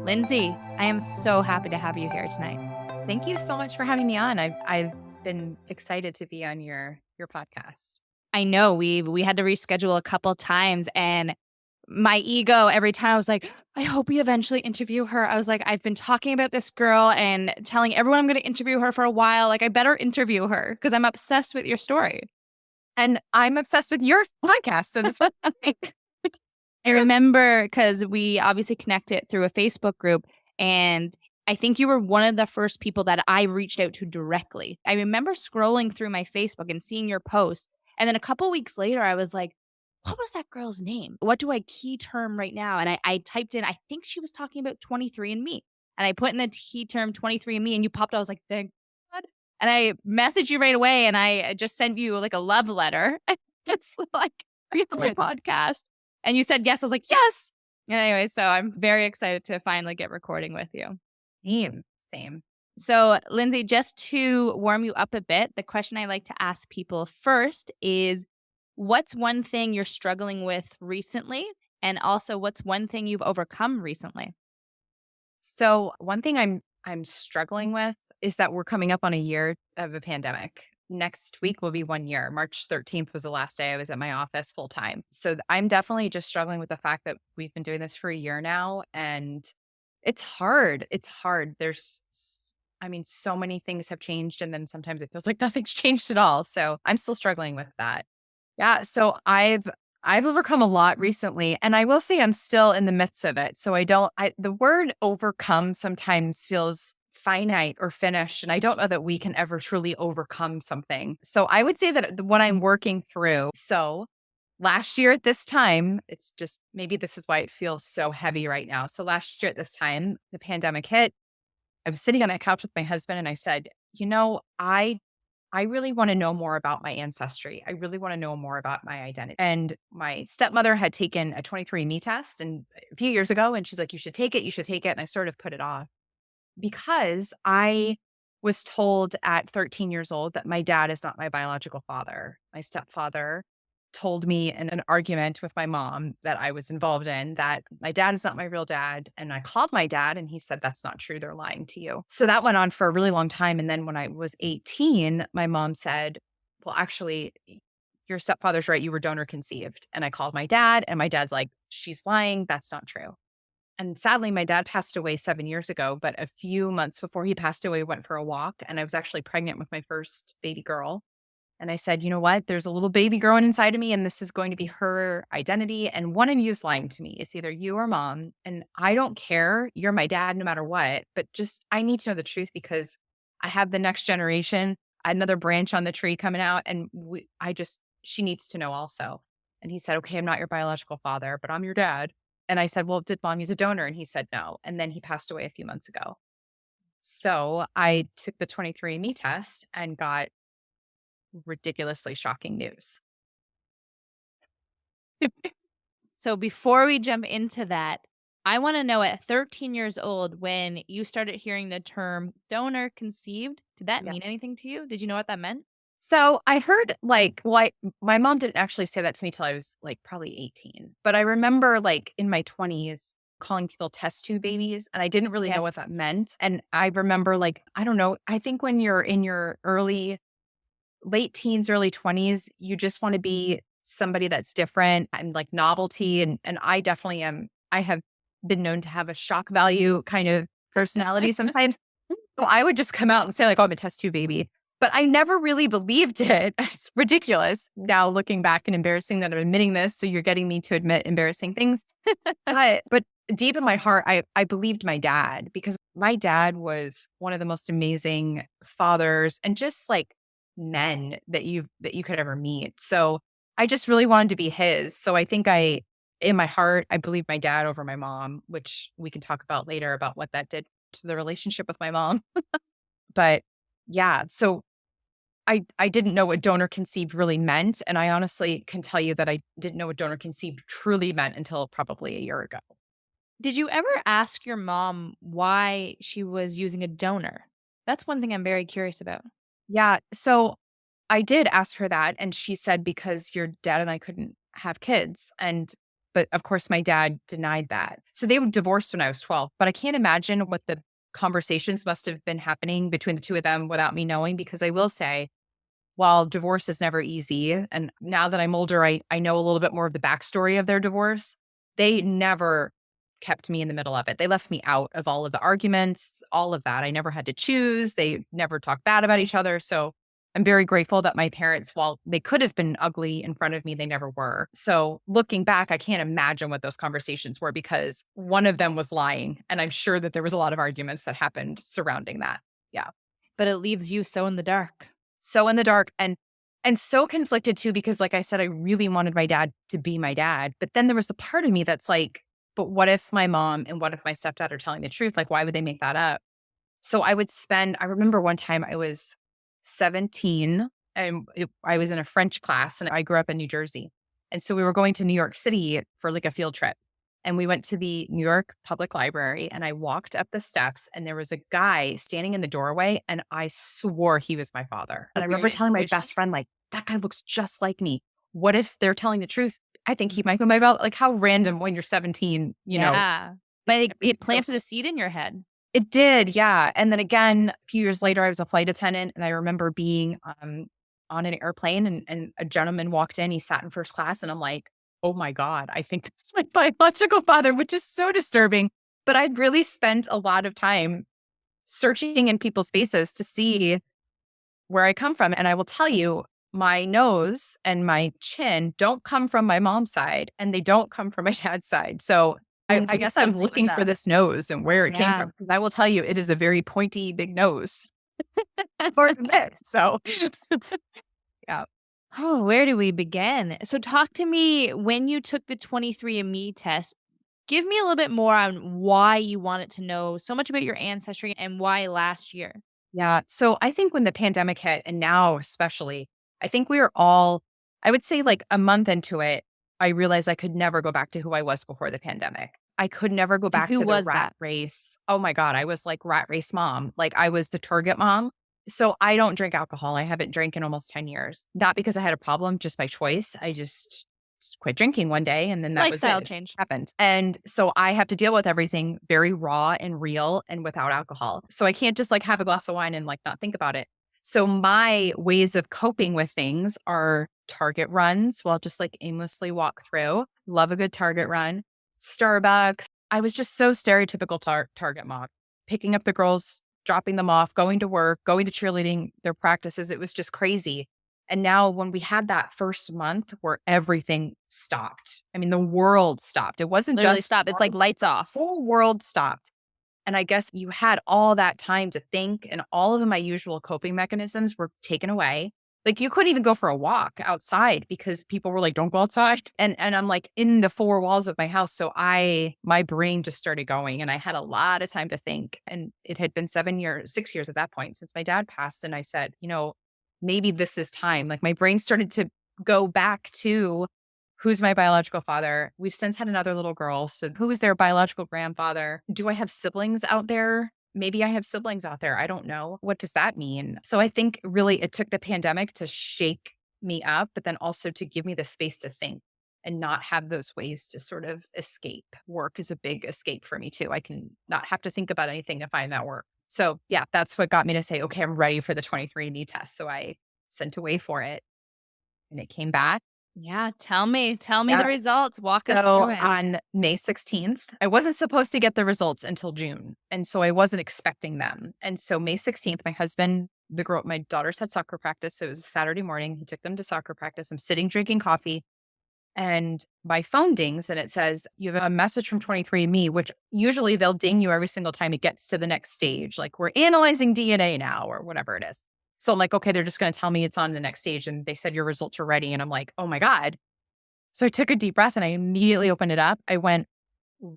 Lindsay, I am so happy to have you here tonight. Thank you so much for having me on. I've been excited to be on your podcast. I know we had to reschedule a couple times, and my ego every time I was like, I hope we eventually interview her. I was like, I've been talking about this girl and telling everyone I'm going to interview her for a while. Like, I better interview her because I'm obsessed with your story. And I'm obsessed with your podcast. So this I remember because we obviously connected through a Facebook group, and I think you were one of the first people that I reached out to directly. I remember scrolling through my Facebook and seeing your post. And then a couple weeks later, I was like, what was that girl's name? What do I key term right now? And I typed in, I think she was talking about 23andMe. And I put in the key term 23andMe, and you popped. I was like, thank God. And I messaged you right away, and I just sent you like a love letter. It's like, be on my podcast. And you said yes. I was like, yes. And anyway, so I'm very excited to finally get recording with you. same. So, Lindsay, just to warm you up a bit, the question I like to ask people first is what's one thing you're struggling with recently? And also, what's one thing you've overcome recently? So one thing I'm struggling with is that we're coming up on a year of a pandemic. Next week will be 1 year. March 13th was the last day I was at my office full time. So I'm definitely just struggling with the fact that we've been doing this for a year now, and it's hard. It's hard. I mean, so many things have changed, and then sometimes it feels like nothing's changed at all. So I'm still struggling with that. Yeah. So I've overcome a lot recently, and I will say I'm still in the midst of it. So the word overcome sometimes feels finite or finished, and I don't know that we can ever truly overcome something. So I would say that what I'm working through. So last year at this time, it's just maybe this is why it feels so heavy right now. So last year at this time, the pandemic hit. I was sitting on that couch with my husband, and I said, I really want to know more about my ancestry. I really want to know more about my identity. And my stepmother had taken a 23andMe test and a few years ago, and she's like, you should take it. You should take it. And I sort of put it off because I was told at 13 years old that my dad is not my biological father. My stepfather told me in an argument with my mom that I was involved in that my dad is not my real dad. And I called my dad, and he said, that's not true. They're lying to you. So that went on for a really long time. And then when I was 18, my mom said, well, actually, your stepfather's right. You were donor conceived. And I called my dad, and my dad's like, she's lying. That's not true. And sadly, my dad passed away 7 years ago, but a few months before he passed away, we went for a walk, and I was actually pregnant with my first baby girl. And I said, you know what? There's a little baby growing inside of me, and this is going to be her identity. And one of you is lying to me. It's either you or mom. And I don't care. You're my dad no matter what. But just, I need to know the truth because I have the next generation, another branch on the tree coming out. And she needs to know also. And he said, okay, I'm not your biological father, but I'm your dad. And I said, well, did mom use a donor? And he said, no. And then he passed away a few months ago. So I took the 23andMe test and got ridiculously shocking news. So, before we jump into that, I want to know at 13 years old, when you started hearing the term donor conceived, did that Yeah. mean anything to you? Did you know what that meant? So I heard my mom didn't actually say that to me till I was like probably 18. But I remember like in my 20s calling people test tube babies, and I didn't really know what that meant. And I remember like, I don't know, I think when you're in your late teens, early 20s, you just want to be somebody that's different and like novelty. And I definitely am. I have been known to have a shock value kind of personality sometimes. So I would just come out and say like, oh, I'm a test tube baby. But I never really believed it. It's ridiculous now looking back and embarrassing that I'm admitting this. So you're getting me to admit embarrassing things. But deep in my heart, I believed my dad because my dad was one of the most amazing fathers and just like men that you could ever meet. So I just really wanted to be his. So I think in my heart, I believed my dad over my mom, which we can talk about later about what that did to the relationship with my mom. But yeah, so I didn't know what donor conceived really meant. And I honestly can tell you that I didn't know what donor conceived truly meant until probably a year ago. Did you ever ask your mom why she was using a donor? That's one thing I'm very curious about. Yeah. So I did ask her that. And she said, because your dad and I couldn't have kids. And But of course, my dad denied that. So they were divorced when I was 12. But I can't imagine what the conversations must have been happening between the two of them without me knowing, because I will say, while divorce is never easy, and now that I'm older, I know a little bit more of the backstory of their divorce. They never kept me in the middle of it. They left me out of all of the arguments, all of that. I never had to choose. They never talked bad about each other. So I'm very grateful that my parents, while they could have been ugly in front of me, they never were. So looking back, I can't imagine what those conversations were, because one of them was lying. And I'm sure that there was a lot of arguments that happened surrounding that. Yeah. But it leaves you so in the dark. So in the dark, and so conflicted too, because like I said, I really wanted my dad to be my dad. But then there was the part of me that's like, but what if my mom and what if my stepdad are telling the truth? Like, why would they make that up? So I remember one time I was 17 and I was in a French class, and I grew up in New Jersey. And so we were going to New York City for like a field trip. And we went to the New York Public Library, and I walked up the steps, and there was a guy standing in the doorway, and I swore he was my father. And I remember Weird telling my intuition. best friend, like, that guy looks just like me. What if they're telling the truth? I think he might be my father. Like, how random when you're 17, Yeah. But it feels. planted a seed in your head. It did, yeah. And then again, a few years later, I was a flight attendant, and I remember being on an airplane, and a gentleman walked in. He sat in first class, and I'm like, oh my God, I think that's my biological father, which is so disturbing. But I'd really spent a lot of time searching in people's faces to see where I come from. And I will tell you, my nose and my chin don't come from my mom's side, and they don't come from my dad's side. So I guess I was Something like looking for that. this nose and where it came Yeah. from. 'Cause I will tell you, it is a very pointy, big nose for the bit. So, yeah. Oh, where do we begin? So talk to me when you took the 23andMe test. Give me a little bit more on why you wanted to know so much about your ancestry and why last year. Yeah. So I think when the pandemic hit, and now especially, I think we were all, I would say like a month into it, I realized I could never go back to who I was before the pandemic. I could never go And back who to the was rat that? race. Oh my God. I was like rat race mom. Like I was the Target mom. So I don't drink alcohol. I haven't drank in almost 10 years. Not because I had a problem, just by choice. I just quit drinking one day, and then that was Lifestyle it. It change. happened. And so I have to deal with everything very raw and real and without alcohol. So I can't just like have a glass of wine and like not think about it. So my ways of coping with things are Target runs. Well, just like aimlessly walk through. Love a good Target run. Starbucks. I was just so stereotypical Target mom, picking up the girls, dropping them off, going to work, going to cheerleading, their practices. It was just crazy. And now when we had that first month where everything stopped, I mean, the world stopped. It wasn't Literally just stop. It's like lights off. whole world stopped. And I guess you had all that time to think, and all of my usual coping mechanisms were taken away. Like you couldn't even go for a walk outside because people were like, don't go outside. And I'm like in the four walls of my house. So my brain just started going, and I had a lot of time to think. And it had been 7 years, 6 years at that point since my dad passed. And I said, maybe this is time. Like my brain started to go back to who's my biological father. We've since had another little girl. So who is their biological grandfather? Do I have siblings out there? Maybe I have siblings out there. I don't know. What does that mean? So I think really it took the pandemic to shake me up, but then also to give me the space to think and not have those ways to sort of escape. Work is a big escape for me too. I can not have to think about anything to find that work. So yeah, that's what got me to say, okay, I'm ready for the 23andMe test. So I sent away for it, and it came back. Yeah, tell me the Yeah. results. Walk us So through it. on May 16th, I wasn't supposed to get the results until June. And so I wasn't expecting them. And so May 16th, my husband, my daughters had soccer practice. It was a Saturday morning. He took them to soccer practice. I'm sitting drinking coffee, and my phone dings, and it says, you have a message from 23andMe, which usually they'll ding you every single time it gets to the next stage. Like we're analyzing DNA now or whatever it is. So I'm like, okay, they're just going to tell me it's on the next stage. And they said your results are ready. And I'm like, oh my God. So I took a deep breath, and I immediately opened it up. I went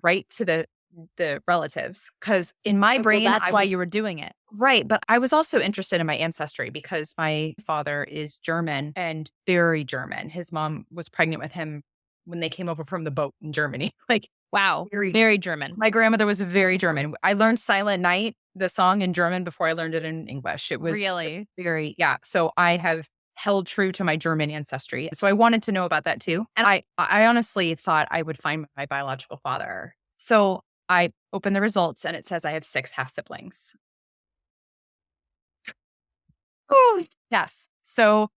right to the relatives, because in my Well, brain, that's I why was you were doing it. right. But I was also interested in my ancestry because my father is German, and very German. His mom was pregnant with him when they came over from the boat in Germany. Like Wow, very, very German. my grandmother was very German. I learned Silent Night, the song, in German before I learned it in English. It was Really? very, yeah. So I have held true to my German ancestry. So I wanted to know about that too. And I honestly thought I would find my biological father. So I opened the results and it says I have 6 half siblings. Oh, yes. So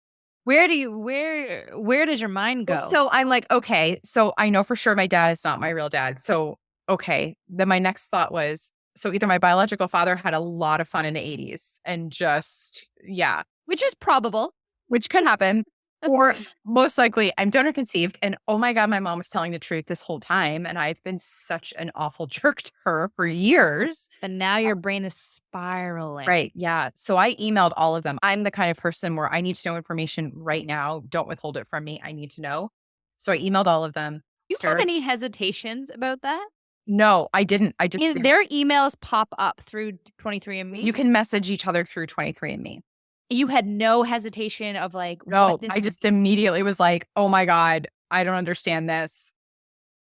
Where does your mind well, go? so I'm like, okay, so I know for sure my dad is not my real dad. So, okay. Then my next thought was, so either my biological father had a lot of fun in the 80s and just, yeah, Which is probable. which could happen. Or most likely I'm donor conceived. And oh my God, my mom was telling the truth this whole time. And I've been such an awful jerk to her for years. But now your brain is spiraling. Right. Yeah. So I emailed all of them. I'm the kind of person where I need to know information right now. Don't withhold it from me. I need to know. So I emailed all of them. Do you have any hesitations about that? No, I didn't. I just didn't. Their emails pop up through 23andMe. You can message each other through 23andMe. You had no hesitation of like, No, what this I would just be. immediately was like, oh my God, I don't understand this.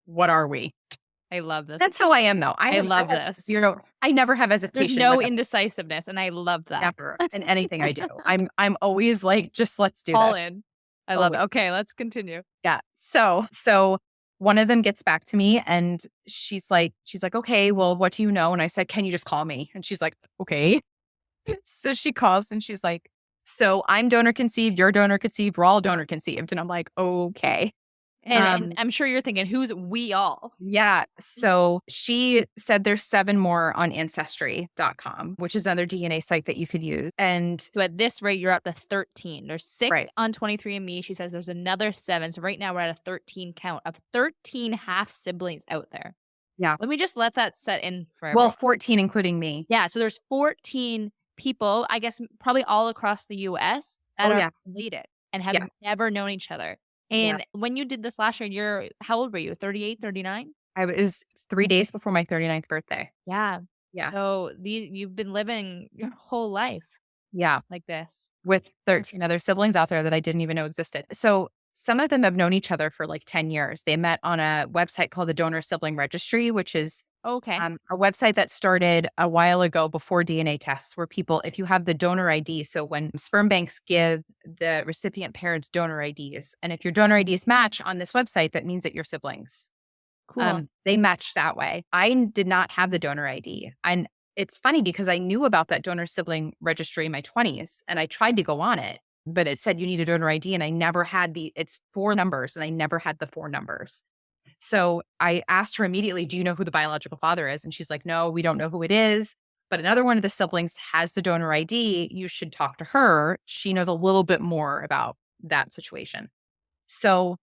What are we? I love this. That's how I am though. I love this. I never have hesitation. There's no with indecisiveness, and I love that. never in anything I do. I'm always like, just let's do All this. in. I love it. Okay, let's continue. Yeah. So one of them gets back to me and she's like, okay, well, what do you know? And I said, can you just call me? And she's like, okay. So she calls and she's like, so I'm donor conceived, you're donor conceived, we're all donor conceived. And I'm like, okay. And I'm sure you're thinking, who's we all? Yeah. So she said there's 7 more on ancestry.com, which is another DNA site that you could use. And So at this rate, you're up to 13. There's 6 right. on 23andMe. She says there's another 7. So right now we're at a 13 count of 13 half siblings out there. Yeah. Let me just let that set in for Well, everyone. 14, including me. Yeah. So there's 14 people, I guess, probably all across the US that are related and have never known each other. And when you did this last year, how old were you? 38, 39? It was 3 days before my 39th birthday. Yeah. Yeah. So you've been living your whole life. Yeah. Like this. With 13 other siblings out there that I didn't even know existed. So some of them have known each other for like 10 years. They met on a website called the Donor Sibling Registry, which is a website that started a while ago before DNA tests, where people, if you have the donor ID, so when sperm banks give the recipient parents donor IDs, and if your donor IDs match on this website, that means that you're siblings. Cool. They match that way. I did not have the donor ID. And it's funny because I knew about that donor sibling registry in my 20s and I tried to go on it, but it said you need a donor ID and I never had it's 4 numbers and I never had the 4 numbers. So I asked her immediately, do you know who the biological father is? And she's like, no, we don't know who it is. But another one of the siblings has the donor ID. You should talk to her. She knows a little bit more about that situation. So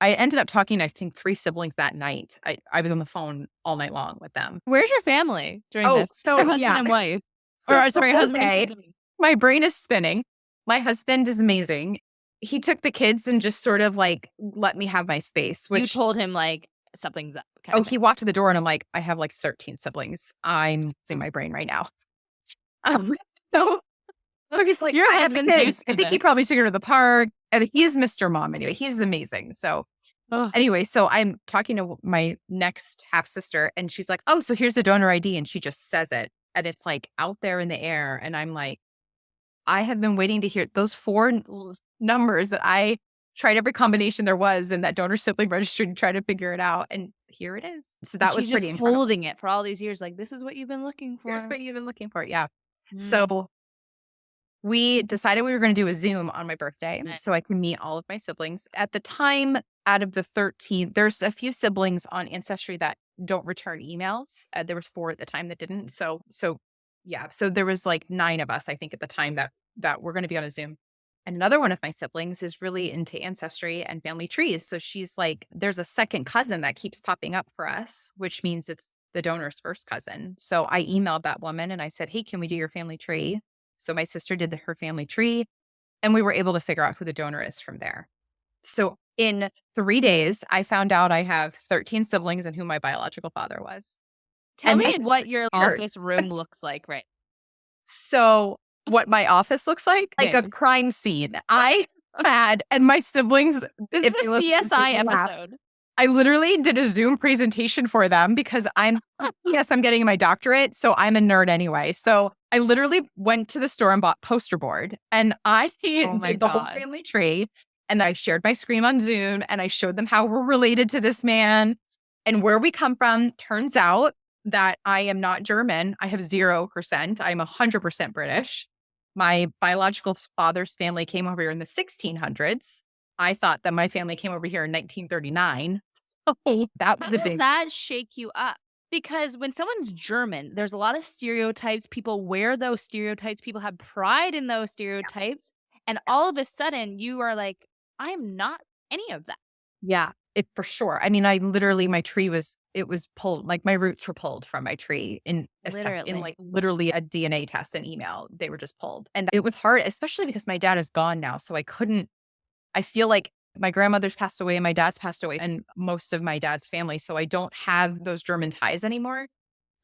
I ended up talking, I think, 3 siblings that night. I was on the phone all night long with them. Where's your family during this? So husband and wife. Husband and wife. My brain is spinning. My husband is amazing. He took the kids and just sort of like let me have my space. Which you told him like something's up. He walked to the door and I'm like, I have like 13 siblings. I'm losing my brain right now. So he's like, your I have husband's kids. used to I think this. he probably took her to the park. And he's Mr. Mom anyway. He's amazing. So anyway, so I'm talking to my next half sister and she's like, oh, so here's the donor ID. And she just says it. And it's like out there in the air. And I'm like, I have been waiting to hear those 4 numbers that I tried every combination there was in that donor sibling registry to try to figure it out. And here it is. So that was pretty incredible. Holding it for all these years. Like, this is what you've been looking for. Here's what you've been looking for. Yeah. So we decided we were going to do a Zoom on my birthday so I can meet all of my siblings. At the time, out of the 13, there's a few siblings on Ancestry that don't return emails. There was 4 at the time that didn't. So yeah. So there was like 9 of us, I think, at the time that we're going to be on a Zoom. And another one of my siblings is really into ancestry and family trees. So she's like, there's a second cousin that keeps popping up for us, which means it's the donor's first cousin. So I emailed that woman and I said, hey, can we do your family tree? So my sister did her family tree and we were able to figure out who the donor is from there. So in 3 days, I found out I have 13 siblings and who my biological father was. Tell me what your office room looks like, right? So what my office looks like a crime scene. I had, and my siblings. This is a CSI episode. I literally did a Zoom presentation for them because yes, I'm getting my doctorate. So I'm a nerd anyway. So I literally went to the store and bought poster board and I Oh my did the whole God. family tree. And I shared my screen on Zoom and I showed them how we're related to this man and where we come from. Turns out that I am not German. I have 0%. I'm 100% British. My biological father's family came over here in the 1600s. I thought that my family came over here in 1939. Oh, that How was a does big that shake you up? Because when someone's German, there's a lot of stereotypes. People wear those stereotypes. People have pride in those stereotypes. And all of a sudden, you are like, I'm not any of that. yeah, it for sure. I mean, I literally my tree was it was pulled, like my roots were pulled from my tree in Literally. like literally a DNA test and email. They were just pulled. And it was hard, especially because my dad is gone now. So I feel like my grandmother's passed away and my dad's passed away and most of my dad's family. So I don't have those German ties anymore.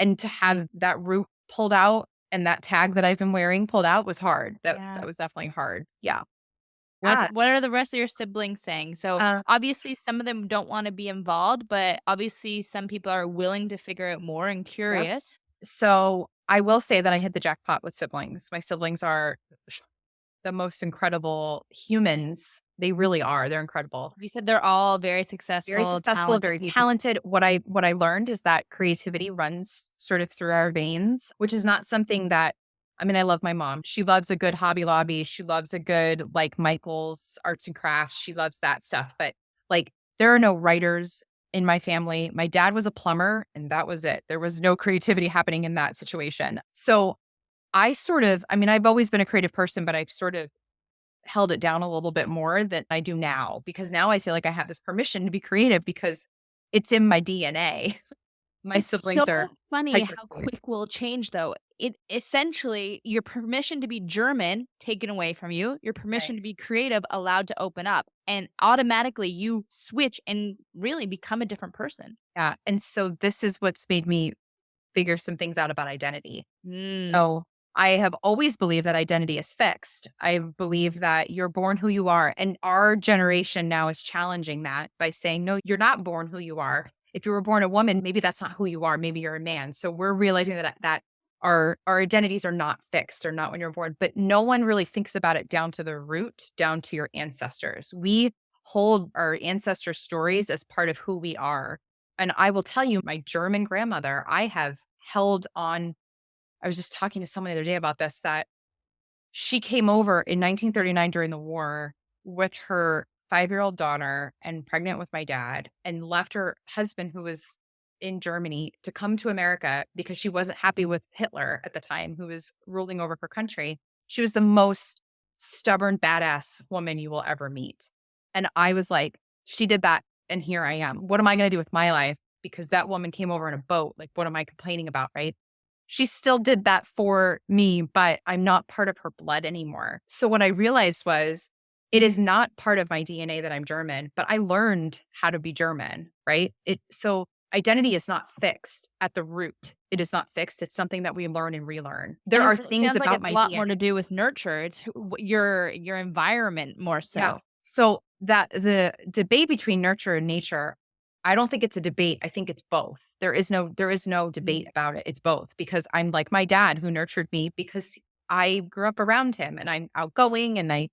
And to have that root pulled out and that tag that I've been wearing pulled out was hard. That Yeah. was definitely hard. Yeah. What Yeah. what are the rest of your siblings saying? So Uh, obviously some of them don't want to be involved, but obviously some people are willing to figure out more and yep. curious. So I will say that I hit the jackpot with siblings. My siblings are the most incredible humans. They really are. They're incredible. You said they're all very Very successful, successful, talented very people. talented. What I learned is that creativity runs sort of through our veins, which is not something that I mean, I love my mom. She loves a good Hobby Lobby. She loves a good like Michael's arts and crafts. She loves that stuff. But like there are no writers in my family. My dad was a plumber and that was it. There was no creativity happening in that situation. So I mean, I've always been a creative person, but I've sort of held it down a little bit more than I do now because now I feel like I have this permission to be creative because it's in my DNA. My It's so siblings are funny hyper how creative. quick we'll change though. It essentially your permission to be German taken away from you, your Right. permission to be creative allowed to open up, and automatically you switch and really become a different person. Yeah. And so this is what's made me figure some things out about identity. Mm. So I have always believed that identity is fixed. I believe that you're born who you are. And our generation now is challenging that by saying, no, you're not born who you are. If you were born a woman, maybe that's not who you are. Maybe you're a man. So we're realizing that our identities are not fixed or not when you're born, but no one really thinks about it down to the root, down to your ancestors. We hold our ancestor stories as part of who we are. And I will tell you, my German grandmother, I have held on. I was just talking to someone the other day about this that she came over in 1939 during the war with her 5-year-old daughter and pregnant with my dad and left her husband who was in Germany to come to America because she wasn't happy with Hitler at the time who was ruling over her country. She was the most stubborn badass woman you will ever meet. And I was like, she did that and here I am. What am I going to do with my life? Because that woman came over in a boat. Like, what am I complaining about? Right. She still did that for me, but I'm not part of her blood anymore. So what I realized was it is not part of my DNA that I'm German, but I learned how to be German, right? So identity is not fixed at the root. It is not fixed. It's something that we learn and relearn. There And are it things sounds like about it's a my lot more DNA. to do with nurture. It's your environment more Yeah. so. So that the debate between nurture and nature, I don't think it's a debate. I think it's both. There is no debate Mm. about it. It's both because I'm like my dad who nurtured me because I grew up around him and I'm outgoing and I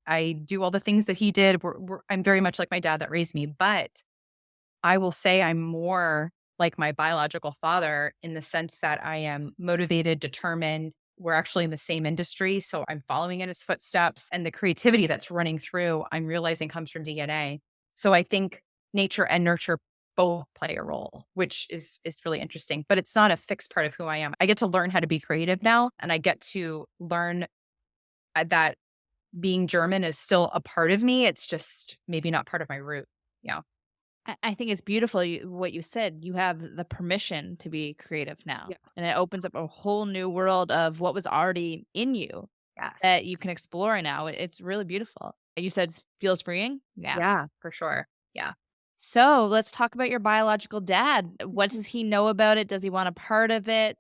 I do all the things that he did. I'm very much like my dad that raised me, but I will say I'm more like my biological father in the sense that I am motivated, determined. We're actually in the same industry. So I'm following in his footsteps and the creativity that's running through, I'm realizing comes from DNA. So I think nature and nurture both play a role, which is really interesting, but it's not a fixed part of who I am. I get to learn how to be creative now and I get to learn that being German is still a part of me. It's just maybe not part of my root. Yeah. I think it's beautiful what you said. You have the permission to be creative now, Yeah. and it opens up a whole new world of what was already in you Yes. that you can explore now. It's really beautiful. You said it feels freeing? Yeah. Yeah, for sure. Yeah. So, let's talk about your biological dad. What does he know about it? Does he want a part of it?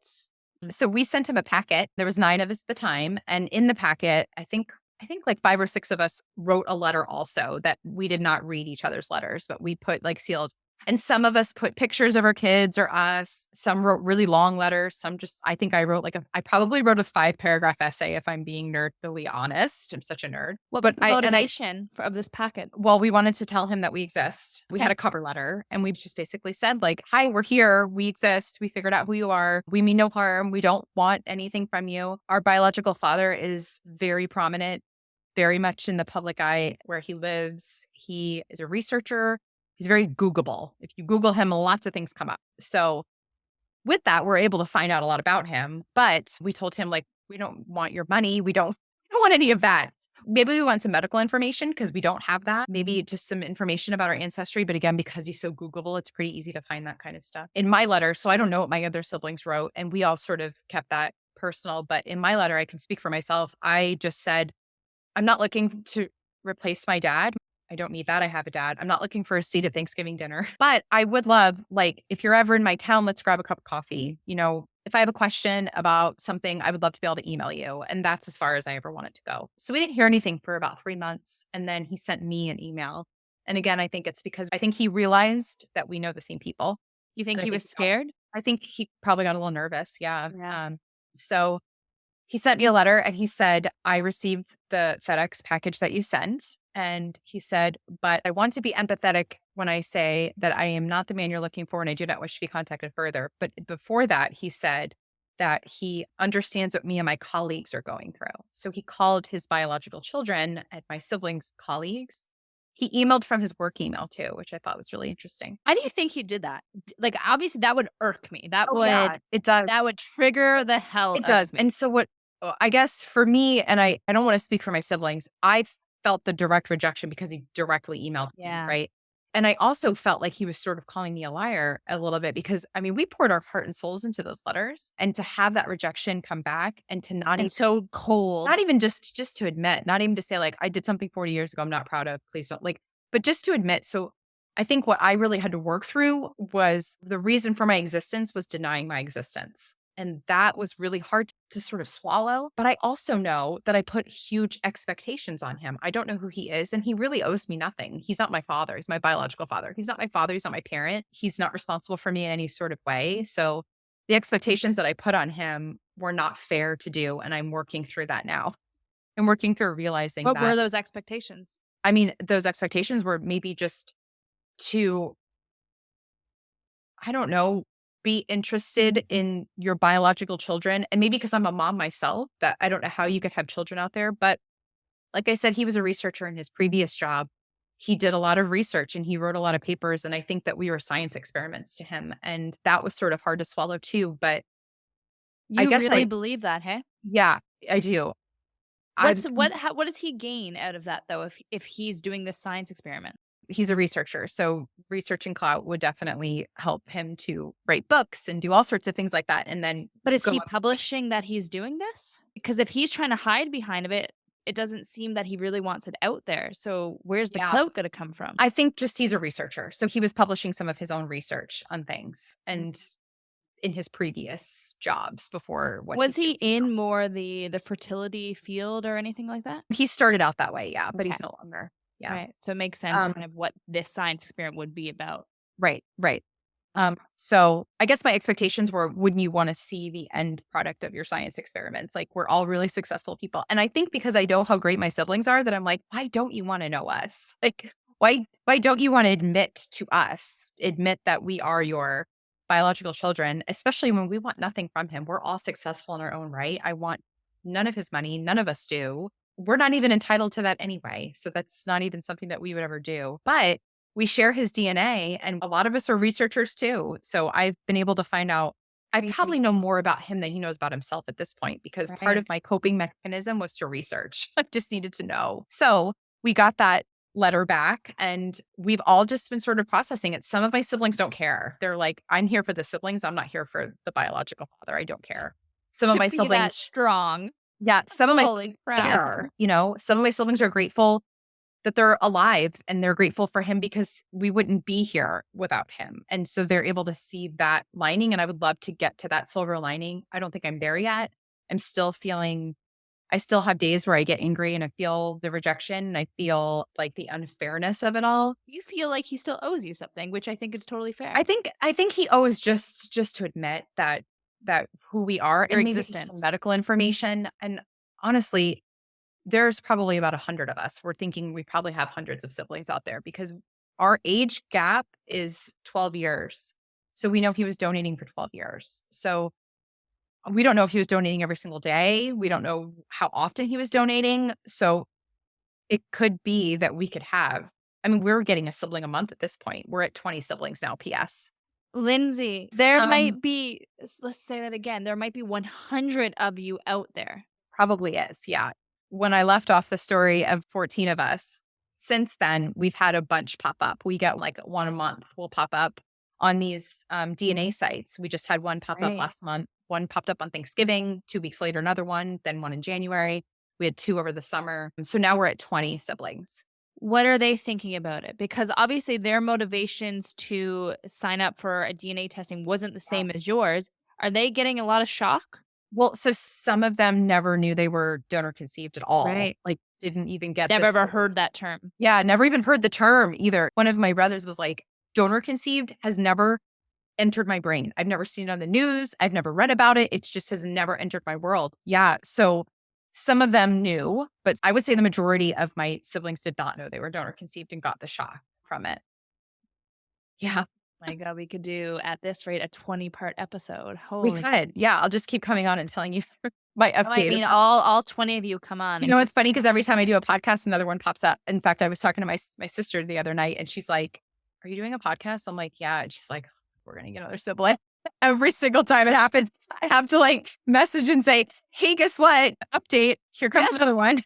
Mm. So we sent him a packet. There was 9 of us at the time, and in the packet, I think I think like 5 or 6 of us wrote a letter also that we did not read each other's letters, but we put like sealed. And some of us put pictures of our kids or us. Some wrote really long letters. Some just, I think I wrote I probably wrote a 5-paragraph essay if I'm being nerdily honest. I'm such a nerd. What was But the motivation of this packet? well, we wanted to tell him that we exist. We Okay. had a cover letter and we just basically said, like, hi, we're here. We exist. We figured out who you are. We mean no harm. We don't want anything from you. Our biological father is very prominent, very much in the public eye where he lives. He is a researcher. He's very Googleable. If you Google him, lots of things come up. So with that, we're able to find out a lot about him. But we told him, like, we don't want your money. We don't want any of that. Maybe we want some medical information because we don't have that. Maybe just some information about our ancestry. But again, because he's so Googleable, it's pretty easy to find that kind of stuff. In my letter, so I don't know what my other siblings wrote, and we all sort of kept that personal. But in my letter, I can speak for myself. I just said, I'm not looking to replace my dad. I don't need that. I have a dad. I'm not looking for a seat at Thanksgiving dinner, but I would love, like, if you're ever in my town, let's grab a cup of coffee. If I have a question about something, I would love to be able to email you. And that's as far as I ever wanted to go. So we didn't hear anything for about 3 months. And then he sent me an email. And again, I think it's because I think he realized that we know the same people. You think And he was scared? I think he probably got a little nervous. Yeah. Yeah. So he sent me a letter and he said, I received the FedEx package that you sent. And he said, but I want to be empathetic when I say that I am not the man you're looking for and I do not wish to be contacted further. But before that, he said that he understands what me and my colleagues are going through. So he called his biological children and my siblings colleagues. He emailed from his work email too, which I thought was really interesting. Why do you think he did that? Like, obviously, that would irk me. Oh, yeah, it does. That would trigger the hell It out does. of me. And so I guess for me, and I don't want to speak for my siblings, I felt the direct rejection because he directly emailed me, Yeah. right? And I also felt like he was sort of calling me a liar a little bit because I mean, we poured our heart and souls into those letters and to have that rejection come back and to not even And so cold. not even just to admit, not even to say like I did something 40 years ago I'm not proud of, please don't like, but just to admit. So I think what I really had to work through was the reason for my existence was denying my existence. And that was really hard to sort of swallow. But I also know that I put huge expectations on him. I don't know who he is, and he really owes me nothing. He's not my father. He's my biological father. He's not my father. He's not my parent. He's not responsible for me in any sort of way. So the expectations that I put on him were not fair to do. And I'm working through that now. I'm working through realizing What were that, those expectations? I mean, those expectations were maybe just to, I don't know, be interested in your biological children. And maybe because I'm a mom myself, that I don't know how you could have children out there. But like I said, he was a researcher in his previous job. He did a lot of research and he wrote a lot of papers. And I think that we were science experiments to him. And that was sort of hard to swallow too. But I You guess really believe that, hey? yeah, I do. I've, What does he gain out of that though if he's doing this science experiment? he's a researcher. So researching clout would definitely help him to write books and do all sorts of things like that. And then But is go he up. publishing that he's doing this? Because if he's trying to hide behind of it, it doesn't seem that he really wants it out there. So where's the Yeah. clout gonna come from? I think just he's a researcher. So he was publishing some of his own research on things and in his previous jobs before what Was he's he doing now. in more the fertility field or anything like that? He started out that way, yeah, but he's Okay. no longer. Yeah. Right. So it makes sense Um, kind of what this science experiment would be about. right, right. So I guess my expectations were, wouldn't you want to see the end product of your science experiments? Like we're all really successful people. And I think because I know how great my siblings are, that I'm like, why don't you want to know us? Like, why don't you want to admit that we are your biological children, especially when we want nothing from him. We're all successful in our own right. I want none of his money. None of us do. We're not even entitled to that anyway. So that's not even something that we would ever do. But we share his DNA and a lot of us are researchers too. So I've been able to find out, I Me probably too. know more about him than he knows about himself at this point because part Right. of my coping mechanism was to research. I just needed to know. So we got that letter back and we've all just been sort of processing it. Some of my siblings don't care. They're like, I'm here for the siblings. I'm not here for the biological father. I don't care. Some of To my be siblings, that strong. yeah, some of my Holy crap. care, some of my siblings are grateful that they're alive and they're grateful for him because we wouldn't be here without him. And so they're able to see that lining. And I would love to get to that silver lining. I don't think I'm there yet. I'm still feeling, I still have days where I get angry and I feel the rejection and I feel like the unfairness of it all. You feel like he still owes you something, which I think is totally I fair. think I think he owes just to admit that who we are Your and maybe just some existence. medical information. And honestly, there's probably about 100 of us. We're thinking we probably have hundreds of siblings out there because our age gap is 12 years. So we know he was donating for 12 years. So we don't know if he was donating every single day. We don't know how often he was donating. So it could be that we could have, I mean, we're getting a sibling a month at this point. We're at 20 siblings now, PS. Lindsay, there Um, might be, let's say that again, there might be 100 of you out there. Probably is. Yeah. When I left off the story of 14 of us, since then, we've had a bunch pop up. We get like one a month will pop up on these DNA sites. We just had one pop up Right. last month. One popped up on Thanksgiving. 2 weeks later, another one, then one in January. We had two over the summer. So now we're at 20 siblings. What are they thinking about it? Because obviously their motivations to sign up for a DNA testing wasn't the Yeah. same as yours. Are they getting a lot of shock? Well, so some of them never knew they were donor conceived at all. Right. Like, didn't even get Never this. ever heard that term. Yeah, never even heard the term either. One of my brothers was like, donor conceived has never entered my brain. I've never seen it on the news. I've never read about it. It just has never entered my world. Yeah. So some of them knew, but I would say the majority of my siblings did not know they were donor conceived and got the shock from it. Yeah, My God, we could do at this rate a 20-part episode. we Holy. could. Yeah. I'll just keep coming on and telling you my I update. mean, all 20 of you come on You and know, it's funny because every time I do a podcast, another one pops up. In fact, I was talking to my sister the other night and she's like, "Are you doing a podcast?" I'm like, "Yeah." And she's like, "We're going to get another sibling." Every single time it happens, I have to like message and say, "Hey, guess what? Update. Here comes another one."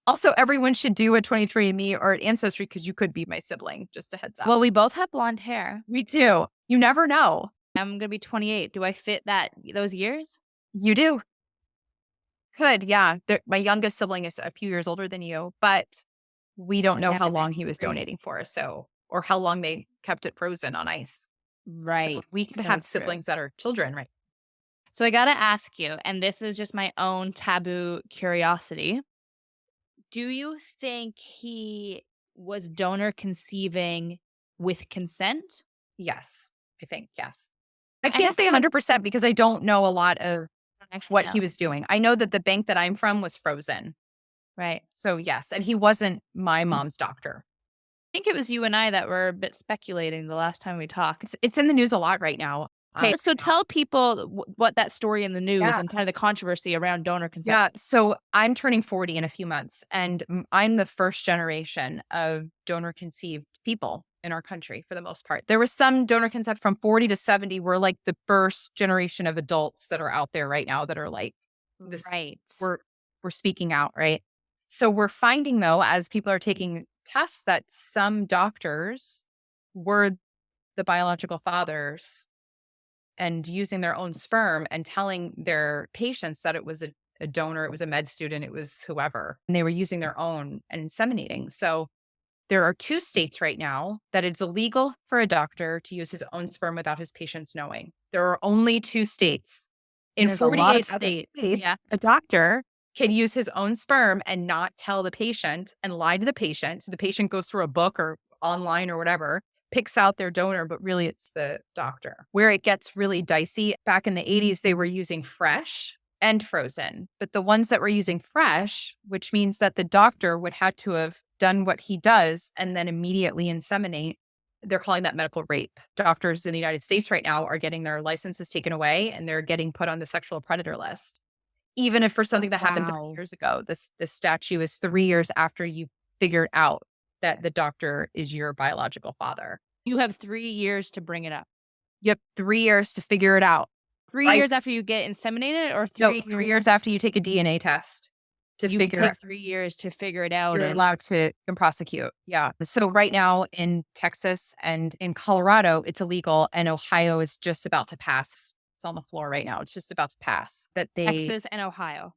Also, everyone should do a 23andMe or an Ancestry because you could be my sibling. Just a heads up. well, we both have blonde hair. We do. You never know. I'm gonna be 28. Do I fit those years? You do. Could. Yeah. My youngest sibling is a few years older than you, but we don't know how long he was donating for. So, or how long they kept it frozen on ice. Right. We could So have true. siblings that are children, right? So I gotta ask you, and this is just my own taboo curiosity. Do you think he was donor conceiving with consent? Yes, I think, yes. I I can't guess say 100% because I don't know a lot of actually what no. he was doing. I know that the bank that I'm from was frozen. Right. So, yes, and he wasn't my mom's doctor. I think it was you and I that were a bit speculating the last time we talked. It's in the news a lot right now. Okay, so tell people what that story in the news Yeah. and kind of the controversy around donor consent. Yeah. So I'm turning 40 in a few months, and I'm the first generation of donor conceived people in our country for the most part. There was some donor concept from 40 to 70. We're like the first generation of adults that are out there right now that are like this. Right. We're speaking out, right? So we're finding though, as people are taking tests, that some doctors were the biological fathers and using their own sperm and telling their patients that it was a donor, it was a med student, it was whoever, and they were using their own and inseminating. So there are 2 states right now that it's illegal for a doctor to use his own sperm without his patients knowing. There are only 2 states. In There's a lot of 48 other states. states, Yeah. a doctor can use his own sperm and not tell the patient and lie to the patient. So the patient goes through a book or online or whatever, picks out their donor, but really it's the doctor. Where it gets really dicey, back in the 80s, they were using fresh and frozen. But the ones that were using fresh, which means that the doctor would have to have done what he does and then immediately inseminate, they're calling that medical rape. Doctors in the United States right now are getting their licenses taken away and they're getting put on the sexual predator list. Even if for something that happened 30 Wow. years ago, this statute is 3 years after you figured out that the doctor is your biological father. You have 3 years to bring it up. You have 3 years to figure it out. 3 Right. years after you get inseminated or No, 3 3 years after you take a DNA test to you figure take it. 3 years to figure it out You're and allowed to can prosecute. Yeah. So right now in Texas and in Colorado, it's illegal, and Ohio is just about to pass. It's on the floor right now. It's just about to pass that Texas and Ohio.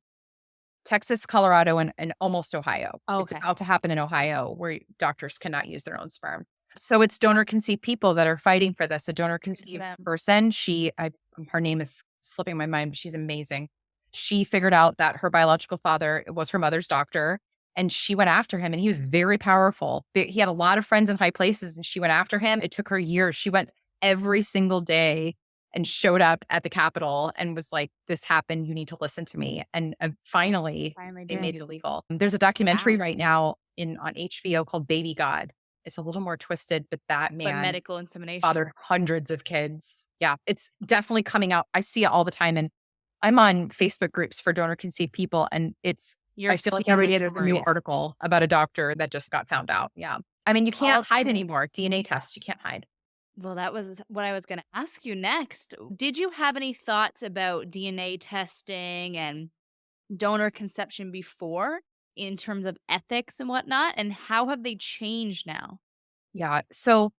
Texas, Colorado, and almost Ohio. It's Okay. about to happen in Ohio where doctors cannot use their own sperm. So it's donor conceived people that are fighting for this. A donor conceived them. person, her name is slipping my mind, but she's amazing. She figured out that her biological father was her mother's doctor, and she went after him, and he was very powerful. He had a lot of friends in high places, and she went after him. It took her years. She went every single day and showed up at the Capitol and was like, "This happened. You need to listen to me." And finally, Finally they made did. it illegal. There's a documentary Wow. right now on HBO called Baby God. It's a little more twisted, but that But man medical insemination. fathered hundreds of kids. Yeah, it's definitely coming out. I see it all the time, and I'm on Facebook groups for donor conceived people, and You're I feel like seeing every the day there's a new stories. article about a doctor that just got found out. Yeah. I mean, you can't All hide anymore. DNA tests, you can't hide. Well, that was what I was gonna ask you next. Did you have any thoughts about DNA testing and donor conception before in terms of ethics and whatnot? And how have they changed now? Yeah. So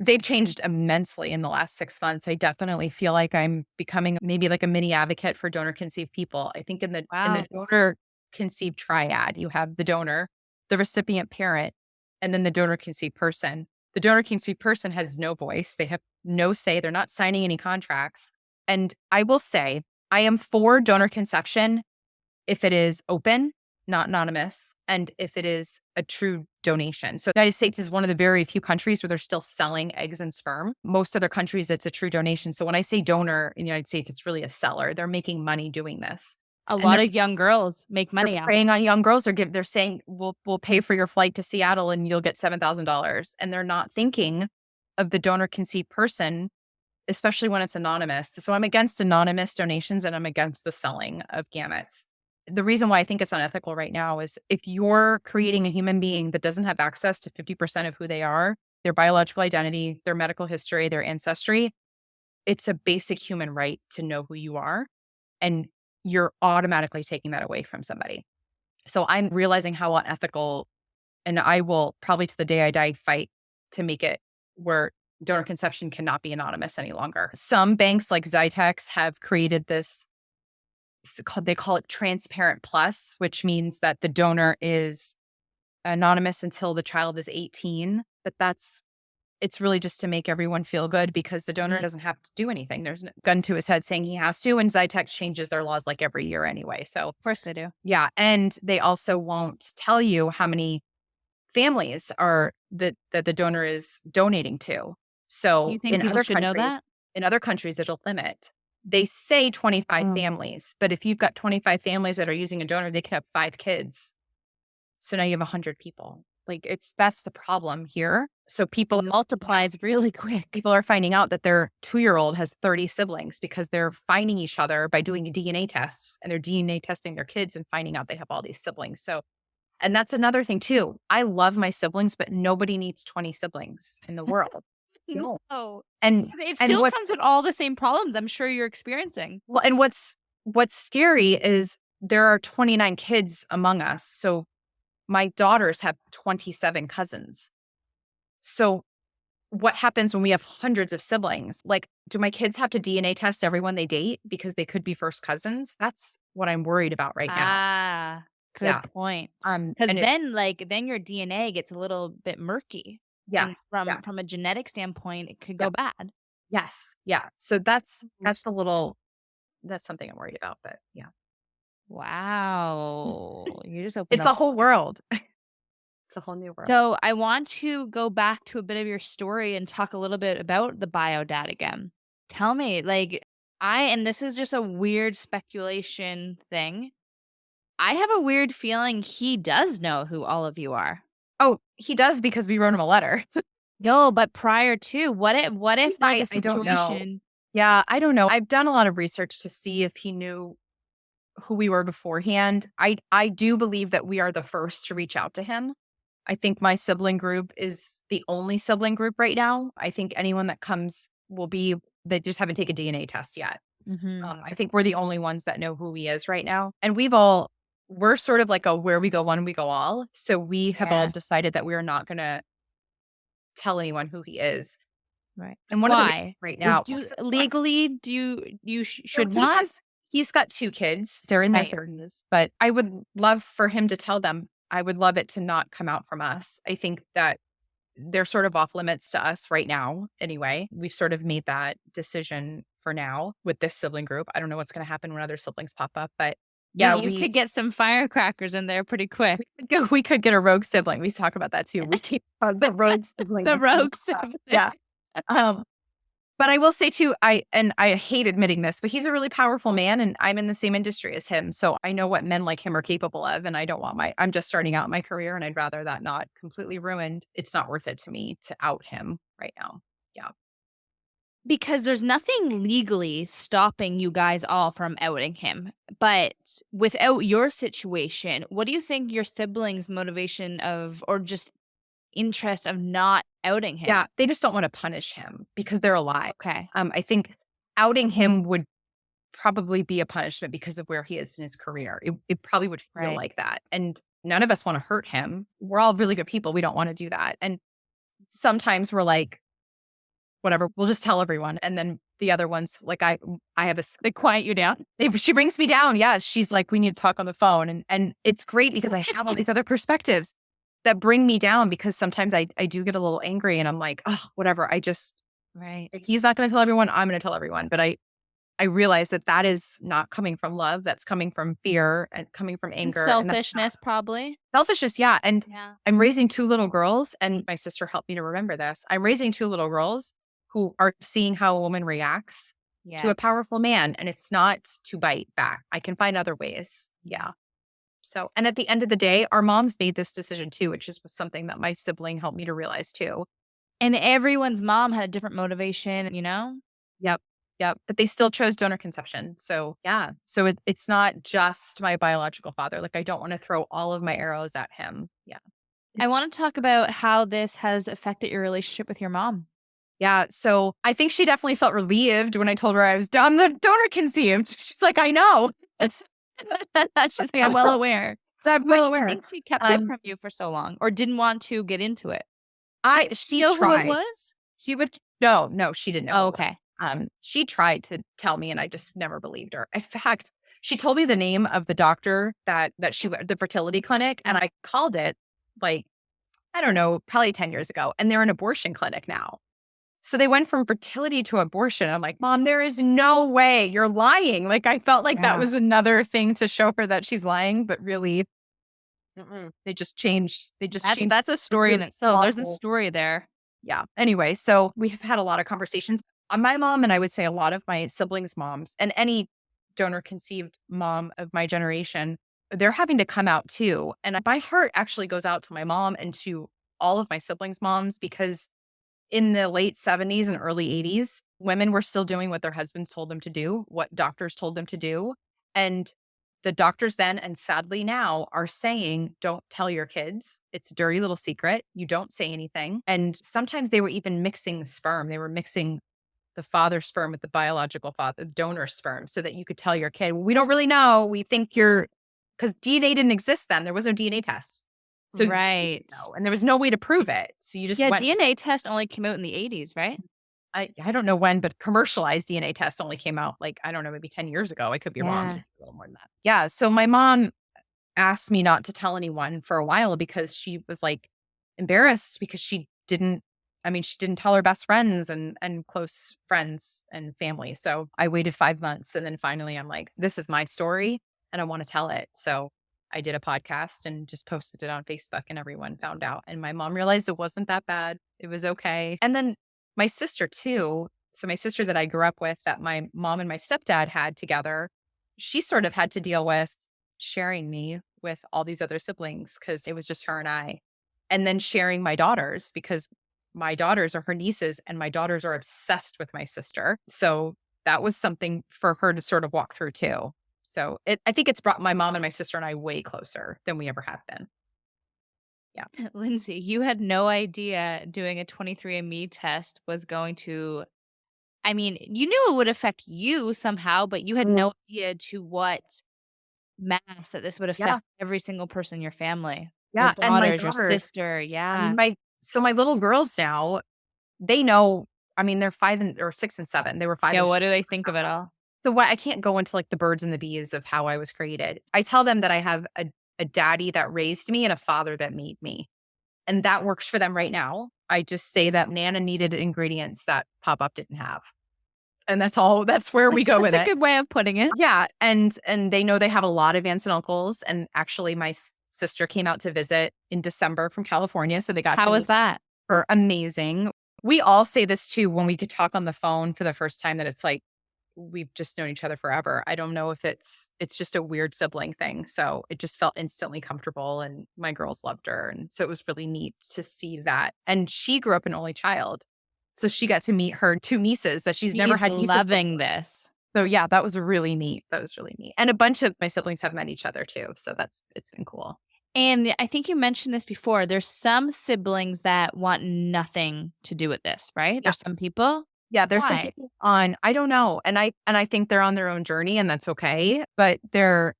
they've changed immensely in the last 6 months. I definitely feel like I'm becoming maybe like a mini advocate for donor conceived people. I think in the Wow. donor conceived triad, you have the donor, the recipient parent, and then the donor conceived person. The donor conceived person has no voice. They have no say. They're not signing any contracts. And I will say, I am for donor conception if it is open, not anonymous, and if it is a true donation. So the United States is one of the very few countries where they're still selling eggs and sperm. Most other countries, it's a true donation. So when I say donor in the United States, it's really a seller. They're making money doing this. A And lot of young girls make they're money off. preying on young girls. They're saying, we'll pay for your flight to Seattle and you'll get $7,000. And they're not thinking of the donor conceived person, especially when it's anonymous. So I'm against anonymous donations and I'm against the selling of gametes. The reason why I think it's unethical right now is if you're creating a human being that doesn't have access to 50% of who they are, their biological identity, their medical history, their ancestry, it's a basic human right to know who you are. And you're automatically taking that away from somebody. So I'm realizing how unethical, and I will probably to the day I die fight to make it where donor conception cannot be anonymous any longer. Some banks like Zytex have created this, they call it transparent plus, which means that the donor is anonymous until the child is 18. But it's really just to make everyone feel good because the donor doesn't have to do anything. There's no gun to his head saying he has to. And Zytex changes their laws like every year anyway. So, Of course they do. yeah. And they also won't tell you how many families are that the donor is donating to. You So think people should know that? in other countries, it'll limit. They say 25 Mm. families, but if you've got 25 families that are using a donor, they can have 5 kids. So now you have 100 people. Like that's the problem here. So Multiplies really quick. people are finding out that their 2-year-old has 30 siblings because they're finding each other by doing DNA tests and they're DNA testing their kids and finding out they have all these siblings. So, and that's another thing too. I love my siblings, but nobody needs 20 siblings in the world. No. No. And It and still what comes with all the same problems I'm sure you're experiencing. well, and what's scary is there are 29 kids among us. So my daughters have 27 cousins. So what happens when we have hundreds of siblings? Like, do my kids have to DNA test everyone they date because they could be first cousins? That's what I'm worried about right now. Ah, good Yeah. point. Because And it, then your DNA gets a little bit murky, yeah, and yeah, from a genetic standpoint, it could yeah, go bad. yes, yeah. So that's something I'm worried about. But yeah, Wow, you just opened it's up. a whole world. It's a whole new world. So I want to go back to a bit of your story and talk a little bit about the bio dad again. Tell me, and this is just a weird speculation thing. I have a weird feeling he does know who all of you are. Oh, he does because we wrote him a letter. No, but prior to, what if there's a I don't know. situation. Yeah, I don't know. I've done a lot of research to see if he knew who we were beforehand. I do believe that we are the first to reach out to him. I think my sibling group is the only sibling group right now. I think anyone that comes they just haven't taken a DNA test yet. Mhm. I think we're the only ones that know who he is right now. And we're sort of like a where we go one, we go all. So we have all Yeah, decided that we are not going to tell anyone who he is. right. And one of the reasons Why? right now, Do legally, do you so should not? he's got 2 kids. They're in their Right. 30s, but I would love for him to tell them. I would love it to not come out from us. I think that they're sort of off limits to us right now anyway. We've sort of made that decision for now with this sibling group. I don't know what's going to happen when other siblings pop up, but yeah, You could get some firecrackers in there pretty quick. we could get a rogue sibling. We talk about that too. We keep the rogue sibling. The That's so rogue fun. sibling. Yeah. Um, but I will say too, I hate admitting this, but he's a really powerful man and I'm in the same industry as him. So I know what men like him are capable of. And I don't want I'm just starting out my career and I'd rather that not completely ruined. It's not worth it to me to out him right now. Yeah. Because there's nothing legally stopping you guys all from outing him. But without your situation, what do you think your siblings' motivation of or just interest of not outing Yeah. him? They just don't want to punish him because they're alive. Okay. I think outing him would probably be a punishment because of where he is in his career. It probably would feel Right. like that. And none of us want to hurt him. We're all really good people. We don't want to do that. And sometimes we're like, whatever, we'll just tell everyone. And then the other ones, like I have They quiet you down? she brings me down. Yeah. She's like, we need to talk on the phone. And it's great because I have all these other perspectives that bring me down because sometimes I do get a little angry and I'm like, oh, whatever. Right. If he's not going to tell everyone, I'm going to tell everyone. But I realize that that is not coming from love. That's coming from fear and coming from And anger. And that's selfishness, probably. selfishness. Yeah. And Yeah. I'm raising two little girls, and my sister helped me to remember this. I'm raising two little girls who are seeing how a woman reacts to Yeah. a powerful man. And it's not to bite back. I can find other ways. Yeah. So, and at the end of the day, our moms made this decision too, which is something that my sibling helped me to realize too. And everyone's mom had a different motivation, you know? Yep. Yep. But they still chose donor conception. So yeah. So it's not just my biological father. Like I don't want to throw all of my arrows at him. Yeah. I It's wanna talk about how this has affected your relationship with your mom. yeah. So I think she definitely felt relieved when I told her I was done the donor conceived. She's like, I know. It's She's like, "I'm well aware." I'm Why well do you aware. think she kept it from you for so long or didn't want to get into it? She You know who it tried. was? She would no, she didn't know who Oh, it was. okay. She tried to tell me and I just never believed her. In fact, she told me the name of the doctor that she went the fertility clinic and I called it like, I don't know, probably 10 years ago. And they're an abortion clinic now. So they went from fertility to abortion. I'm like, Mom, there is no way you're lying. Like I felt like that Yeah. was another thing to show her that she's lying, but really, they just changed. They just changed That's a the story in really itself. There's a awful story there. yeah. Anyway, so we have had a lot of conversations. My mom and I would say a lot of my siblings' moms and any donor conceived mom of my generation, they're having to come out too. And my heart actually goes out to my mom and to all of my siblings' moms because in the late 70s and early 80s, women were still doing what their husbands told them to do, what doctors told them to do. And the doctors then, and sadly now, are saying, don't tell your kids. It's a dirty little secret. You don't say anything. And sometimes they were even mixing the sperm. They were mixing the father's sperm with the biological father, donor sperm, so that you could tell your kid, we don't really know. We think you're, because DNA didn't exist then. There was no DNA test. So, Right. and there was no way to prove it. So you just Yeah, went DNA test only came out in the '80s, right? I don't know when, but commercialized DNA tests only came out like, I don't know, maybe 10 years ago. I could be wrong. Yeah. A little more than that. Yeah. So my mom asked me not to tell anyone for a while because she was like embarrassed because she didn't tell her best friends and close friends and family. So I waited 5 months and then finally I'm like, this is my story and I want to tell it. So I did a podcast and just posted it on Facebook and everyone found out. And my mom realized it wasn't that bad. It was okay. And then my sister too. So my sister that I grew up with that my mom and my stepdad had together, she sort of had to deal with sharing me with all these other siblings because it was just her and I. And then sharing my daughters because my daughters are her nieces and my daughters are obsessed with my sister. So that was something for her to sort of walk through too. So I think it's brought my mom and my sister and I way closer than we ever have been. Yeah. Lindsay, you had no idea doing a 23andMe test was going to I mean, you knew it would affect you somehow, but you had Mm. no idea to what mass that this would Yeah. affect every single person in your family. Your Yeah. And my daughters, your daughters, sister, I yeah. mean, my little girls now, they know, I mean, they're 6 and 7. They were five Yeah, and what do six. they think of it all? So what I can't go into like the birds and the bees of how I was created. I tell them that I have a daddy that raised me and a father that made me. And that works for them right now. I just say that Nana needed ingredients that Pop Up didn't have. And that's where we go with That's a it. good way of putting it. Yeah, and they know they have a lot of aunts and uncles, and actually my sister came out to visit in December from California, so they got How to was meet that? her. Amazing. We all say this too when we could talk on the phone for the first time, that it's like we've just known each other forever. I don't know if it's just a weird sibling thing. So it just felt instantly comfortable, and my girls loved her, and so it was really neat to see that. And she grew up an only child. So she got to meet her two nieces that she's never He's had nieces before. loving this. So yeah, that was really neat. That was really neat. And a bunch of my siblings have met each other too. So it's been cool. And I think you mentioned this before. There's some siblings that want nothing to do with this, right? Yeah. There's some people. Yeah, there's some Why? people on, I don't know. And I think they're on their own journey, and that's okay. But there's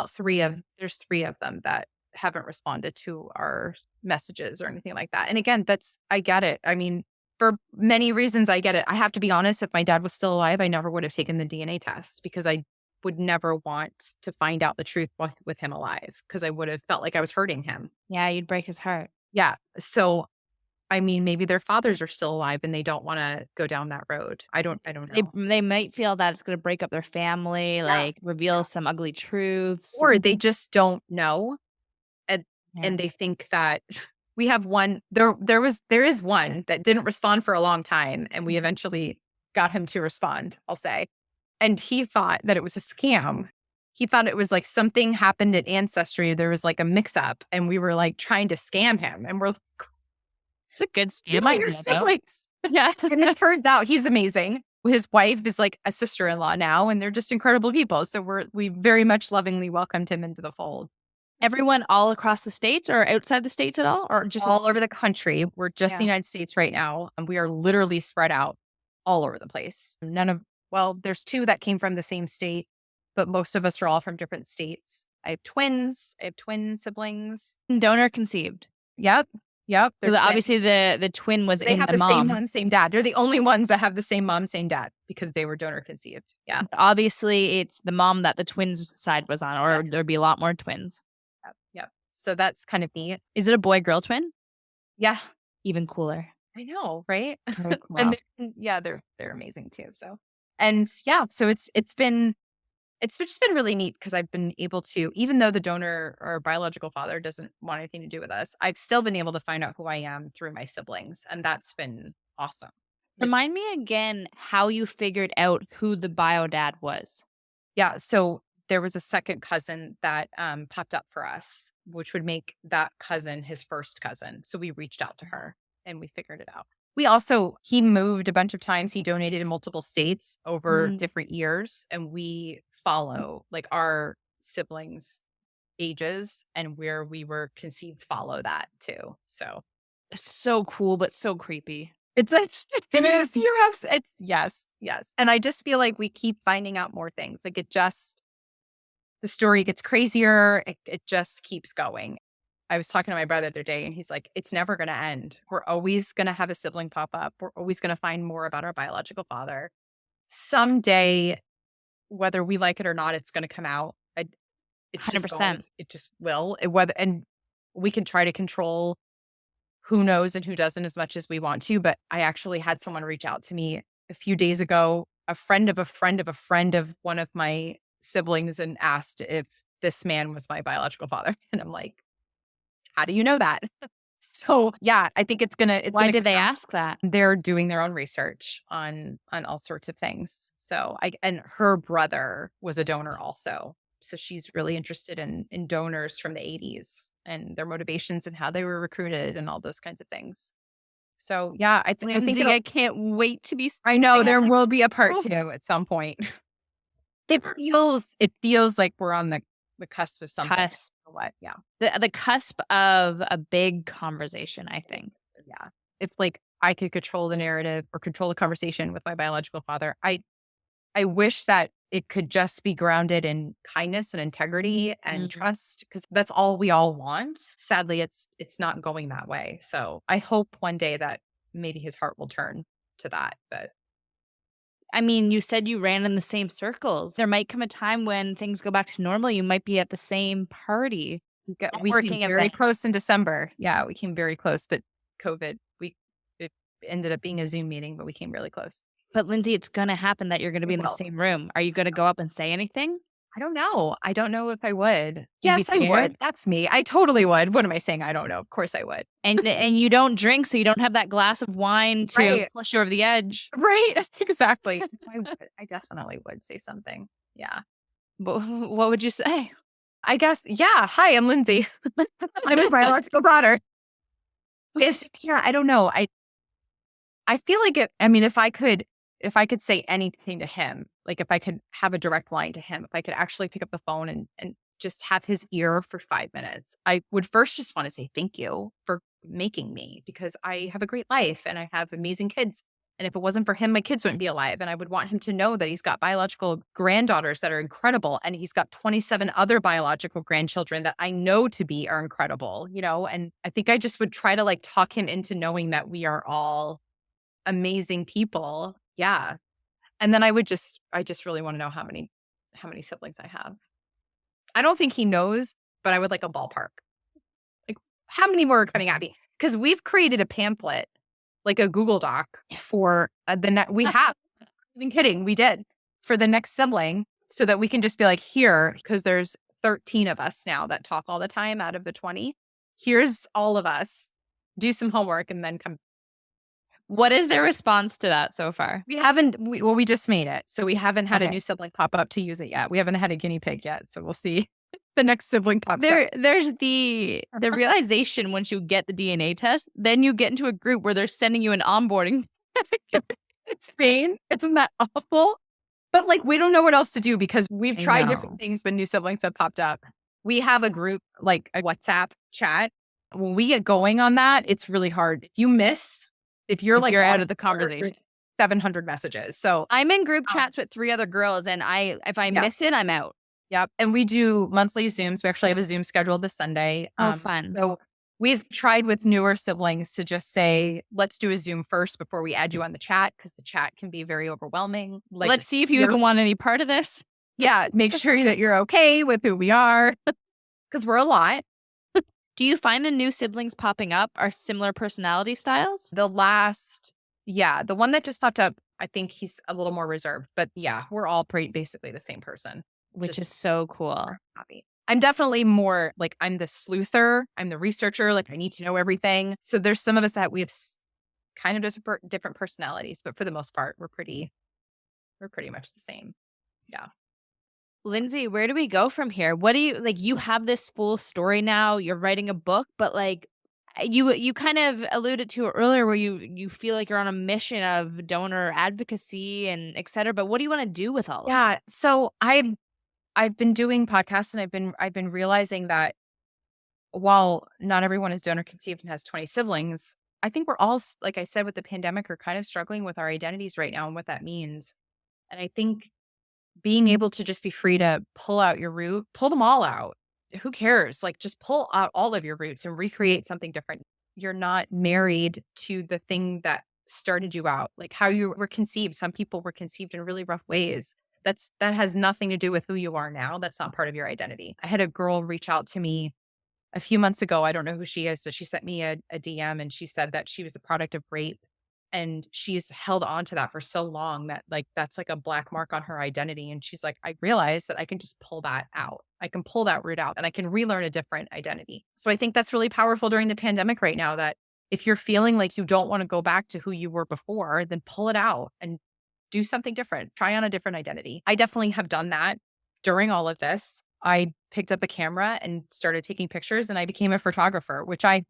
three of them that haven't responded to our messages or anything like that. And again, I get it. I mean, for many reasons I get it. I have to be honest, if my dad was still alive, I never would have taken the DNA test, because I would never want to find out the truth with him alive, because I would have felt like I was hurting him. Yeah, you'd break his heart. Yeah. So I mean, maybe their fathers are still alive and they don't want to go down that road. I don't They know. they might feel that it's gonna break up their family, Yeah. like, reveal some ugly truths. Or they just don't know, and Yeah. they think that we have one. There is one that didn't respond for a long time, and we eventually got him to respond, I'll say. And he thought that it was a scam. He thought it was like something happened at Ancestry. There was like a mix up, and we were like trying to scam him. And we're like, It's a good "You scam know your idea, though. siblings." Yeah. And it turns out he's amazing. His wife is like a sister-in-law now, and they're just incredible people. So we very much lovingly welcomed him into the fold. Everyone all across the states or outside the states at all? Or just All over the country. We're just the Yeah. United States right now, and we are literally spread out all over the place. There's two that came from the same state, but most of us are all from different states. I have twins. I have twin siblings. donor conceived. Yep. Yep. They're So, twins. obviously, the twin was They in have the the same mom. mom, same dad. They're the only ones that have the same mom, same dad, because they were donor conceived. Yeah. Obviously, it's the mom that the twins side was on, or there'd be a lot more twins. Yep. Yep. So that's kind of neat. Is it a boy-girl twin? Yeah. Even cooler. I know, right? Very cool. And they're amazing too. So, and yeah, so it's just been really neat, because I've been able to, even though the donor or biological father doesn't want anything to do with us, I've still been able to find out who I am through my siblings, and that's been awesome. Just Remind me again how you figured out who the bio dad was. Yeah, so there was a second cousin that popped up for us, which would make that cousin his first cousin. So we reached out to her and we figured it out. He moved a bunch of times. He donated in multiple states over Mm. different years, and we follow like our siblings' ages, and where we were conceived follow that too. So It's so cool, but so creepy. it's a, it is, it's yes, yes. And I just feel like we keep finding out more things. Like the story gets crazier. It just keeps going. I was talking to my brother the other day, and he's like, it's never going to end. We're always going to have a sibling pop up. We're always going to find more about our biological father. Someday, whether we like it or not, it's going to come out. It's just 100%. going, it just will. And we can try to control who knows and who doesn't as much as we want to. But I actually had someone reach out to me a few days ago, a friend of a friend of a friend of one of my siblings, and asked if this man was my biological father. And I'm like, how do you know that? So yeah, I think Why did they ask that? they're doing their own research on all sorts of things. So and her brother was a donor also. So she's really interested in donors from the 80s and their motivations and how they were recruited and all those kinds of things. So yeah, I think Lindsay, I can't wait to be I know I there guess, like, will be a part oh. 2 at some point. It feels like we're on the cusp of something. Cusp. What? Yeah. The cusp of a big conversation, I think. Yeah. If like I could control the narrative or control the conversation with my biological father, I wish that it could just be grounded in kindness and integrity and Mhm. trust, because that's all we all want. Sadly, it's not going that way. So I hope one day that maybe his heart will turn to that. But I mean, you said you ran in the same circles. There might come a time when things go back to normal. You might be at the same party, we came networking very event. close in December. Yeah, we came very close, but COVID, it ended up being a Zoom meeting, but we came really close. But Lindsay, it's gonna happen that you're gonna be It in the will. same room. Are you gonna go up and say anything? I don't know. I don't know if I would. You'd be Yes, I scared? would. That's me. I totally would. What am I saying? I don't know. Of course I would. And you don't drink, so you don't have that glass of wine to Right. push you over the edge. Right. Exactly. I would. I definitely would say something. Yeah. But what would you say? I guess. Yeah. Hi, I'm Lindsay. I'm a biological daughter. It's, yeah. I don't know. I feel like it, I mean, if I could say anything to him, like if I could have a direct line to him, if I could actually pick up the phone and just have his ear for 5 minutes, I would first just want to say thank you for making me, because I have a great life and I have amazing kids. And if it wasn't for him, my kids wouldn't be alive. And I would want him to know that he's got biological granddaughters that are incredible. And he's got 27 other biological grandchildren that I know to be are incredible, you know? And I think I just would try to like talk him into knowing that we are all amazing people. Yeah. And then I just really want to know how many siblings I have. I don't think he knows, but I would like a ballpark. Like how many more are coming at me? Because we've created a pamphlet, like a Google Doc for the next, we have, I'm not even kidding, we did for the next sibling so that we can just be like, here, because there's 13 of us now that talk all the time out of the 20. Here's all of us. Do some homework and then come. What is their response to that so far? We just made it. So we haven't had a Okay. new sibling pop up to use it yet. We haven't had a guinea pig yet. So we'll see the next sibling pops up. There's the realization once you get the DNA test, then you get into a group where they're sending you an onboarding. It's insane. Isn't that awful? But like, we don't know what else to do because we've I tried know. different things when new siblings have popped up. We have a group, like a WhatsApp chat. When we get going on that, it's really hard. If you're If like you're out on of the conversation. 700 messages. So I'm in group um, chats with 3 other girls, and if I yeah. miss it, I'm out. Yep. And we do monthly Zooms. We actually have a Zoom scheduled this Sunday. Oh, fun. So we've tried with newer siblings to just say, let's do a Zoom first before we add you on the chat, because the chat can be very overwhelming. Like, Let's see if you even want any part of this. yeah, make sure that you're okay with who we are, because we're a lot. Do you find the new siblings popping up are similar personality styles? The one that just popped up, I think he's a little more reserved, but yeah, we're all basically the same person. Which is Just so cool. happy. I'm definitely more like I'm the sleuther. I'm the researcher. Like I need to know everything. So there's some of us that we have kind of different personalities, but for the most part, we're pretty much the same. Yeah. Lindsay, where do we go from here? What do you like? You have this full story now. You're writing a book, but like you kind of alluded to it earlier, where you feel like you're on a mission of donor advocacy and et cetera. But what do you want to do with all of Yeah. So I've been doing podcasts and I've been realizing that while not everyone is donor conceived and has 20 siblings, I think we're all, like I said, with the pandemic, are kind of struggling with our identities right now and what that means. And I think being able to just be free to pull out your root, pull them all out. Who cares? Like just pull out all of your roots and recreate something different. You're not married to the thing that started you out, like how you were conceived. Some people were conceived in really rough ways. That has nothing to do with who you are now. That's not part of your identity. I had a girl reach out to me a few months ago. I don't know who she is, but she sent me a DM and she said that she was the product of rape. And she's held on to that for so long that like that's like a black mark on her identity. And she's like, I realized that I can just pull that out. I can pull that root out and I can relearn a different identity. So I think that's really powerful during the pandemic right now, that if you're feeling like you don't want to go back to who you were before, then pull it out and do something different. Try on a different identity. I definitely have done that during all of this. I picked up a camera and started taking pictures and I became a photographer, which I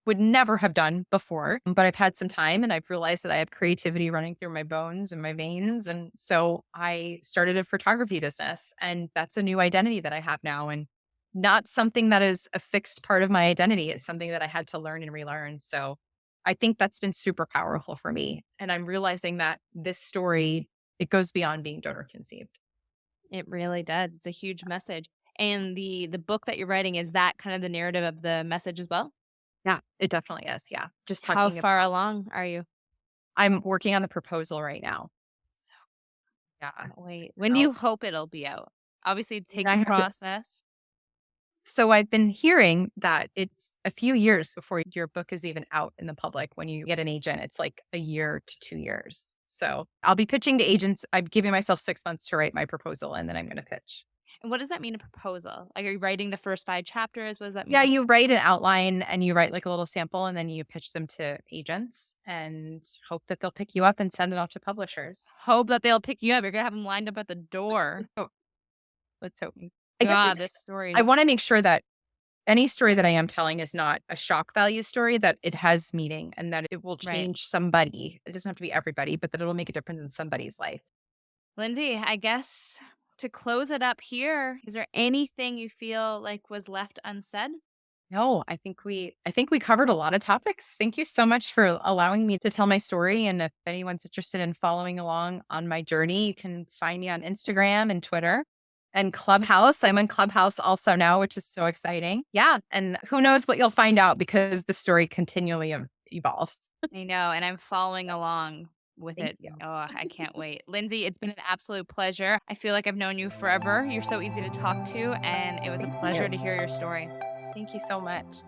would never have done before, but I've had some time and I've realized that I have creativity running through my bones and my veins. And so I started a photography business, and that's a new identity that I have now, and not something that is a fixed part of my identity. It's something that I had to learn and relearn. So I think that's been super powerful for me. And I'm realizing that this story, it goes beyond being donor conceived. It really does. It's a huge message. And the book that you're writing, is that kind of the narrative of the message as well? Yeah, it definitely is. Yeah. Just How talking about, far along are you? I'm working on the proposal right now. So yeah. Wait, when do So you hope it'll be out? Obviously, it and takes I a have to, process. so I've been hearing that it's a few years before your book is even out in the public. When you get an agent, it's like a year to 2 years. So I'll be pitching to agents. I'm giving myself 6 months to write my proposal, and then I'm going to pitch. And what does that mean, a proposal? Like, are you writing the first 5 chapters? What does that Yeah, mean? you write an outline and you write like a little sample, and then you pitch them to agents and hope that they'll pick you up and send it off to publishers. Hope that they'll pick you up. You're gonna have them lined up at the door. Oh, let's hope. I guess God, it's this story I is wanna make sure that any story that I am telling is not a shock value story, that it has meaning and that it will right. change somebody. It doesn't have to be everybody, but that it'll make a difference in somebody's life. Lindsay, I guess to close it up here, is there anything you feel like was left unsaid? No, I think we covered a lot of topics. Thank you so much for allowing me to tell my story, and if anyone's interested in following along on my journey, you can find me on Instagram and Twitter and Clubhouse. I'm on Clubhouse also now, which is so exciting. Yeah, and who knows what you'll find out because the story continually evolves. I know, and I'm following along with Thank it. you. Oh, I can't wait. Lindsay, it's been an absolute pleasure. I feel like I've known you forever. You're so easy to talk to, and it was a Thank pleasure you. to hear your story. Thank you so much.